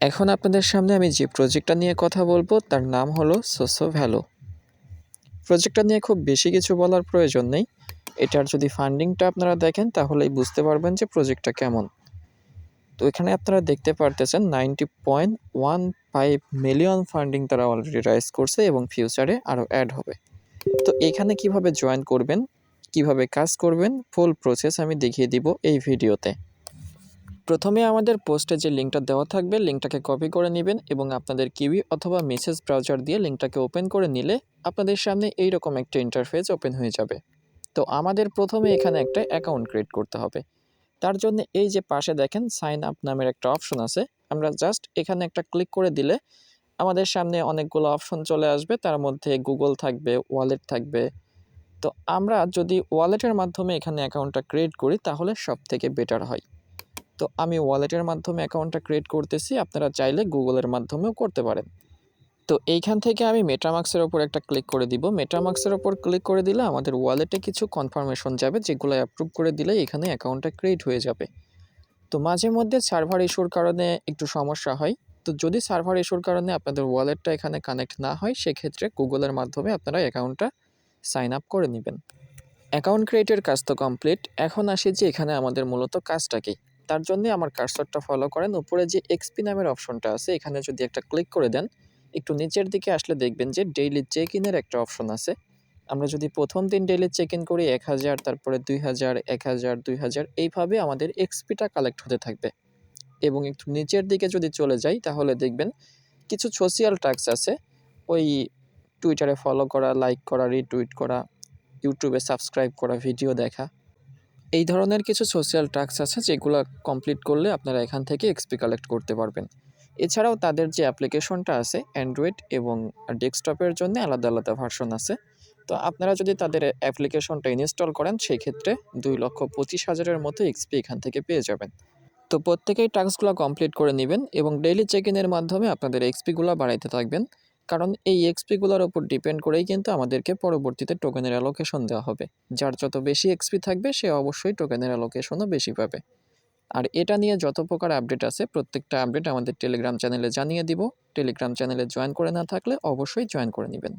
এখন আপনাদের সামনে আমি যে প্রজেক্টটা নিয়ে কথা বলবো তার নাম হলো সোসো ভ্যালো। প্রজেক্টটা নিয়ে খুব বেশি কিছু বলার প্রয়োজন নেই। এটার যদি ফান্ডিংটা আপনারা দেখেন তাহলেই বুঝতে পারবেন যে প্রজেক্টটা কেমন। তো এখানে আপনারা দেখতে পারতেছেন 90.15 মিলিয়ন ফান্ডিং তারা অলরেডি রাইজ করছে এবং ফিউচারে আরও অ্যাড হবে। তো এখানে কিভাবে জয়েন করবেন, কিভাবে কাজ করবেন, ফুল প্রসেস আমি দেখিয়ে দিব এই ভিডিওতে। প্রথমে আমাদের পোস্টে যে লিঙ্কটা দেওয়া থাকবে লিঙ্কটাকে কপি করে নেবেন এবং আপনাদের কিউই অথবা মেসেজ ব্রাউজার দিয়ে লিঙ্কটাকে ওপেন করে নিলে আপনাদের সামনে এইরকম একটা ইন্টারফেস ওপেন হয়ে যাবে। তো আমাদের প্রথমে এখানে একটা অ্যাকাউন্ট ক্রিয়েট করতে হবে। তার জন্য এই যে পাশে দেখেন সাইন আপ নামের একটা অপশন আছে, আমরা জাস্ট এখানে একটা ক্লিক করে দিলে আমাদের সামনে অনেকগুলো অপশন চলে আসবে। তার মধ্যে গুগল থাকবে, ওয়ালেট থাকবে। তো আমরা যদি ওয়ালেটের মাধ্যমে এখানে অ্যাকাউন্টটা ক্রিয়েট করি তাহলে সব থেকে বেটার হয়। তো আমি ওয়ালেটের মাধ্যমে অ্যাকাউন্টটা ক্রিয়েট করতেছি, আপনারা চাইলে গুগলের মাধ্যমেও করতে পারেন। তো এইখান থেকে আমি মেটামাক্সের ওপর একটা ক্লিক করে দিব। মেটামাক্সের ওপর ক্লিক করে দিলে আমাদের ওয়ালেটে কিছু কনফার্মেশন যাবে, যেগুলো অ্যাপ্রুভ করে দিলে এখানে অ্যাকাউন্টটা ক্রিয়েট হয়ে যাবে। তো মাঝে মধ্যে সার্ভার ইস্যুর কারণে একটু সমস্যা হয়। তো যদি সার্ভার ইস্যুর কারণে আপনাদের ওয়ালেটটা এখানে কানেক্ট না হয় সেক্ষেত্রে গুগলের মাধ্যমে আপনারা অ্যাকাউন্টটা সাইন আপ করে নেবেন। অ্যাকাউন্ট ক্রিয়েটের কাজ তো কমপ্লিট। এখন আসি যে এখানে আমাদের মূলত কাজটা কি। তার জন্য আমার কার্সরটা ফলো করেন, উপরে যে এক্সপি নামের অপশনটা আছে এখানে যদি একটা ক্লিক করে দেন, একটু নিচের দিকে আসলে দেখবেন যে ডেইলি চেক ইনের একটা অপশন আছে। আমরা যদি প্রথম দিন ডেইলি চেক ইন করি 1000, তারপরে 2000, 1000, 2000, এইভাবে আমাদের এক্সপিটা কালেক্ট হতে থাকবে। এবং একটু নিচের দিকে যদি চলে যাই তাহলে দেখবেন কিছু সোশিয়াল টাস্ক আছে, ওই টুইটারে ফলো করা, লাইক করা, রিটুইট করা, ইউটিউবে সাবস্ক্রাইব করা, ভিডিও দেখা, এই ধরনের কিছু সোশ্যাল টাস্ক আছে যেগুলো কমপ্লিট করলে আপনারা এখান থেকে এক্সপি কালেক্ট করতে পারবেন। এছাড়াও তাদের যে অ্যাপ্লিকেশনটা আছে অ্যান্ড্রয়েড এবং ডেস্কটপের জন্য আলাদা আলাদা ভার্সন আছে। তো আপনারা যদি তাদের অ্যাপ্লিকেশনটা ইনস্টল করেন সেই ক্ষেত্রে 2,25,000-এর মতো এক্সপি এখান থেকে পেয়ে যাবেন। তো প্রত্যেকেই টাস্কগুলো কমপ্লিট করে নেবেন এবং ডেইলি চেক ইনের মাধ্যমে আপনাদের এক্সপিগুলো বাড়াইতে থাকবেন, কারণ এই এক্সপিগুলোর উপর ডিপেন্ড করেই কিন্তু আমাদেরকে পরবর্তীতে টোকেনের অ্যালোকেশন দেওয়া হবে। যার যত বেশি এক্সপি থাকবে সে অবশ্যই টোকেনের অ্যালোকেশনও বেশি পাবে। আর এটা নিয়ে যত প্রকার আপডেট আছে প্রত্যেকটা আপডেট আমাদের টেলিগ্রাম চ্যানেলে জানিয়ে দিব। টেলিগ্রাম চ্যানেলে জয়েন করে না থাকলে অবশ্যই জয়েন করে নেবেন।